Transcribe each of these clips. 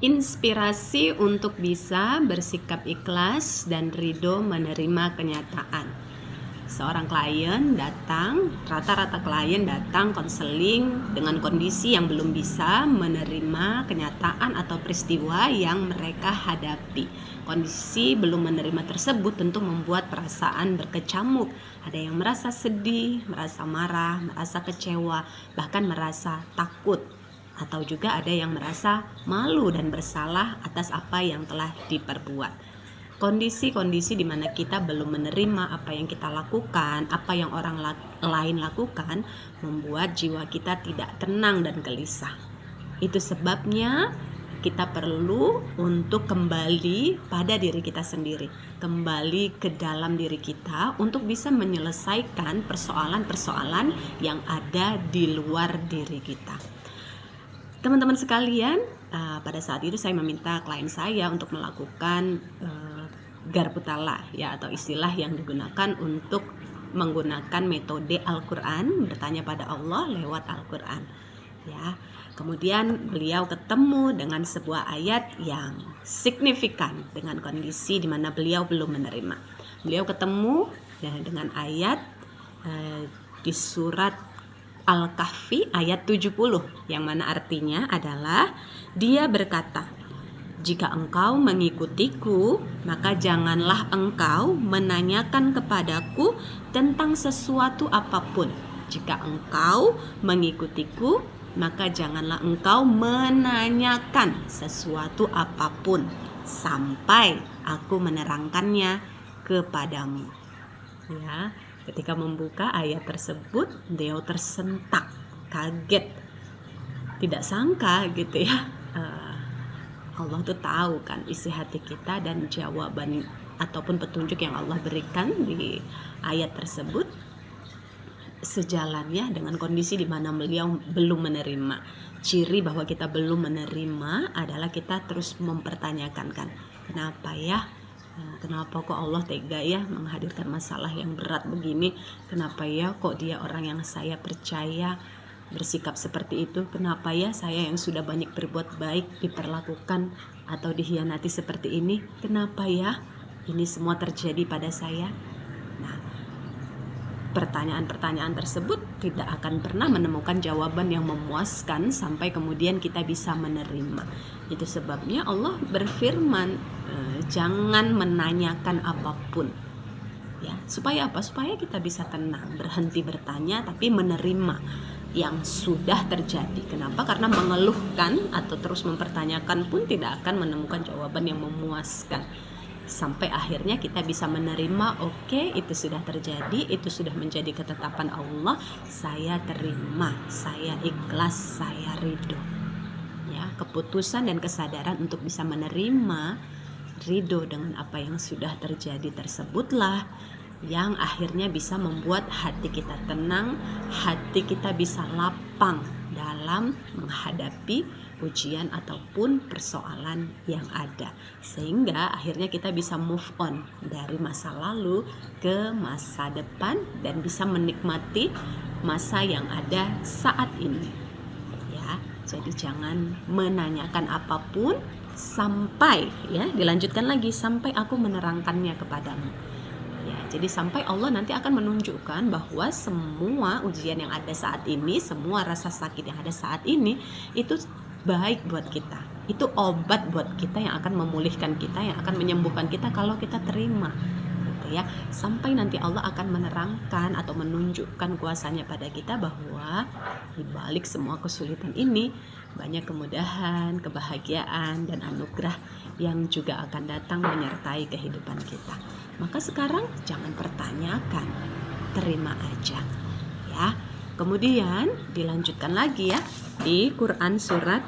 Inspirasi untuk bisa bersikap ikhlas dan ridho menerima kenyataan. Seorang klien datang, rata-rata klien datang konseling dengan kondisi yang belum bisa menerima kenyataan atau peristiwa yang mereka hadapi. Kondisi belum menerima tersebut tentu membuat perasaan berkecamuk. Ada yang merasa sedih, merasa marah, merasa kecewa, bahkan merasa takut. Atau juga ada yang merasa malu dan bersalah atas apa yang telah diperbuat. Kondisi-kondisi di mana kita belum menerima apa yang kita lakukan, apa yang orang lain lakukan, membuat jiwa kita tidak tenang dan gelisah. Itu sebabnya kita perlu untuk kembali pada diri kita sendiri, kembali ke dalam diri kita untuk bisa menyelesaikan persoalan-persoalan yang ada di luar diri kita. Teman-teman sekalian, pada saat itu saya meminta klien saya untuk melakukan Garputala, ya, atau istilah yang digunakan untuk menggunakan metode Al-Quran, bertanya pada Allah lewat Al-Quran, ya. Kemudian beliau ketemu dengan sebuah ayat yang signifikan dengan kondisi di mana beliau belum menerima. Beliau ketemu dengan ayat di surat Al-Kahfi ayat 70, yang mana artinya adalah dia berkata, jika engkau mengikutiku, maka janganlah engkau menanyakan kepadaku tentang sesuatu apapun. Jika engkau mengikutiku, maka janganlah engkau menanyakan sesuatu apapun sampai aku menerangkannya kepadamu. Ya, ketika membuka ayat tersebut, beliau tersentak, kaget, tidak sangka gitu ya. Allah tuh tahu kan isi hati kita, dan jawaban ataupun petunjuk yang Allah berikan di ayat tersebut sejalannya dengan kondisi di mana beliau belum menerima. Ciri bahwa kita belum menerima adalah kita terus mempertanyakan kan, kenapa ya? Kenapa kok Allah tega ya menghadirkan masalah yang berat begini? Kenapa ya kok dia orang yang saya percaya bersikap seperti itu? Kenapa ya saya yang sudah banyak berbuat baik diperlakukan atau dikhianati seperti ini? Kenapa ya ini semua terjadi pada saya? Nah, pertanyaan-pertanyaan tersebut tidak akan pernah menemukan jawaban yang memuaskan sampai kemudian kita bisa menerima. Itu sebabnya Allah berfirman, jangan menanyakan apapun. Ya, supaya apa? Supaya kita bisa tenang, berhenti bertanya tapi menerima yang sudah terjadi. Kenapa? Karena mengeluhkan atau terus mempertanyakan pun tidak akan menemukan jawaban yang memuaskan. Sampai akhirnya kita bisa menerima, oke, itu sudah terjadi, itu sudah menjadi ketetapan Allah, saya terima, saya ikhlas, saya ridho. Ya, keputusan dan kesadaran untuk bisa menerima, ridho dengan apa yang sudah terjadi tersebutlah yang akhirnya bisa membuat hati kita tenang, hati kita bisa lapang dalam menghadapi ujian ataupun persoalan yang ada, sehingga akhirnya kita bisa move on dari masa lalu ke masa depan dan bisa menikmati masa yang ada saat ini. Ya, jadi jangan menanyakan apapun sampai, ya, dilanjutkan lagi, sampai aku menerangkannya kepadamu. Ya, jadi sampai Allah nanti akan menunjukkan bahwa semua ujian yang ada saat ini, semua rasa sakit yang ada saat ini, itu baik buat kita. Itu obat buat kita yang akan memulihkan kita, yang akan menyembuhkan kita kalau kita terima. Gitu ya. Sampai nanti Allah akan menerangkan atau menunjukkan kuasanya pada kita bahwa di balik semua kesulitan ini banyak kemudahan, kebahagiaan, dan anugerah yang juga akan datang menyertai kehidupan kita. Maka sekarang jangan pertanyakan, terima aja, ya. Kemudian dilanjutkan lagi ya di Quran surat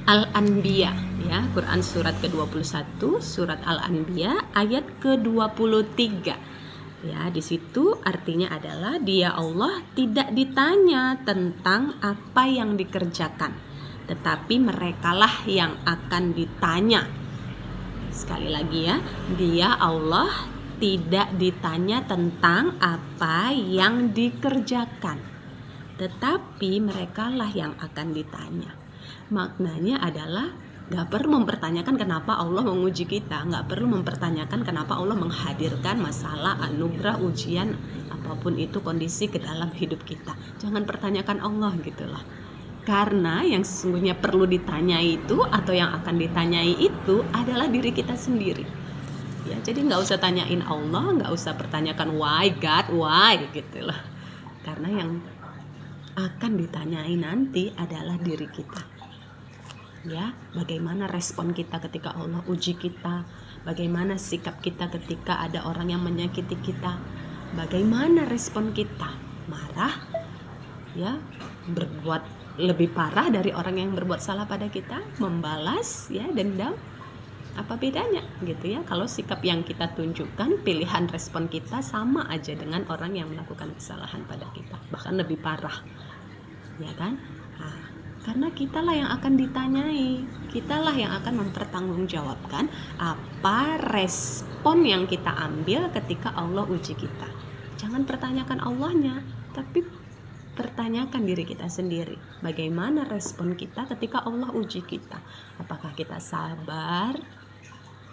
Al-Anbiya, ya, Quran surat ke-21, surat Al-Anbiya ayat ke-23. Ya, di situ artinya adalah dia Allah tidak ditanya tentang apa yang dikerjakan, tetapi merekalah yang akan ditanya. Sekali lagi ya, dia Allah tidak ditanya tentang apa yang dikerjakan, tetapi merekalah yang akan ditanya. Maknanya adalah Nggak perlu mempertanyakan kenapa Allah menguji kita, nggak perlu mempertanyakan kenapa Allah menghadirkan masalah, anugerah, ujian, apapun itu kondisi ke dalam hidup kita. Jangan pertanyakan Allah gitu loh. Karena yang sesungguhnya perlu ditanyai itu atau yang akan ditanyai itu adalah diri kita sendiri. Ya, jadi nggak usah tanyain Allah, nggak usah pertanyakan why God, why gitu loh. Karena yang akan ditanyai nanti adalah diri kita. Ya, bagaimana respon kita ketika Allah uji kita? Bagaimana sikap kita ketika ada orang yang menyakiti kita? Bagaimana respon kita? Marah? Ya, berbuat lebih parah dari orang yang berbuat salah pada kita, membalas, ya, dendam. Apa bedanya gitu ya? Kalau sikap yang kita tunjukkan, pilihan respon kita sama aja dengan orang yang melakukan kesalahan pada kita, bahkan lebih parah, ya kan? Nah, karena kitalah yang akan ditanyai, kitalah yang akan mempertanggungjawabkan apa respon yang kita ambil ketika Allah uji kita. Jangan pertanyakan Allahnya, tapi pertanyakan diri kita sendiri. Bagaimana respon kita ketika Allah uji kita? Apakah kita sabar?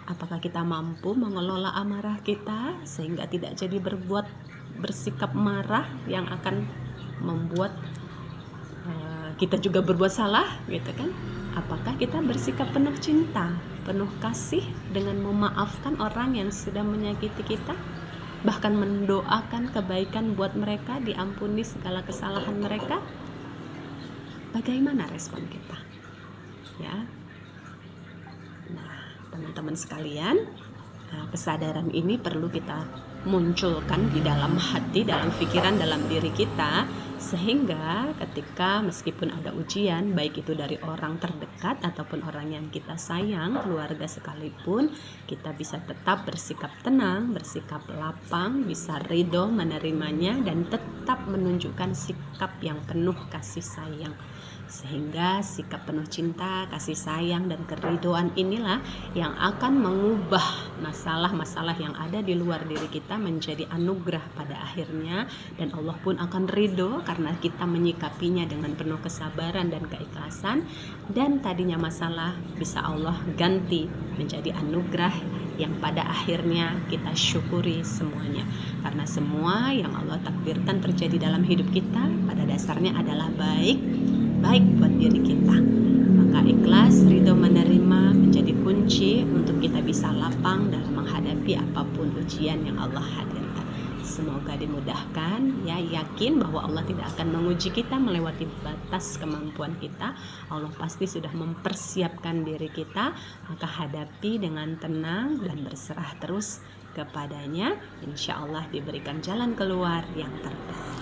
Apakah kita mampu mengelola amarah kita sehingga tidak jadi bersikap marah yang akan membuat kita juga berbuat salah, gitu kan? Apakah kita bersikap penuh cinta, penuh kasih dengan memaafkan orang yang sudah menyakiti kita, bahkan mendoakan kebaikan buat mereka, diampuni segala kesalahan mereka? Bagaimana respon kita? Ya. Nah, teman-teman sekalian, kesadaran ini perlu kita munculkan di dalam hati, dalam pikiran, dalam diri kita, sehingga ketika meskipun ada ujian, baik itu dari orang terdekat ataupun orang yang kita sayang, keluarga sekalipun, kita bisa tetap bersikap tenang, bersikap lapang, bisa ridho menerimanya, dan tetap menunjukkan sikap yang penuh kasih sayang. Sehingga sikap penuh cinta, kasih sayang, dan keridhoan inilah yang akan mengubah masalah-masalah yang ada di luar diri kita menjadi anugerah pada akhirnya, dan Allah pun akan ridho karena kita menyikapinya dengan penuh kesabaran dan keikhlasan, dan tadinya masalah bisa Allah ganti menjadi anugerah yang pada akhirnya kita syukuri semuanya. Karena semua yang Allah takdirkan terjadi dalam hidup kita pada dasarnya adalah baik buat diri kita. Maka ikhlas, ridho menerima menjadi kunci untuk kita bisa lapang dalam menghadapi apapun ujian yang Allah hadirkan. Semoga dimudahkan, ya, yakin bahwa Allah tidak akan menguji kita melewati batas kemampuan kita. Allah pasti sudah mempersiapkan diri kita, maka hadapi dengan tenang dan berserah terus kepadanya. Insya Allah diberikan jalan keluar yang terbaik.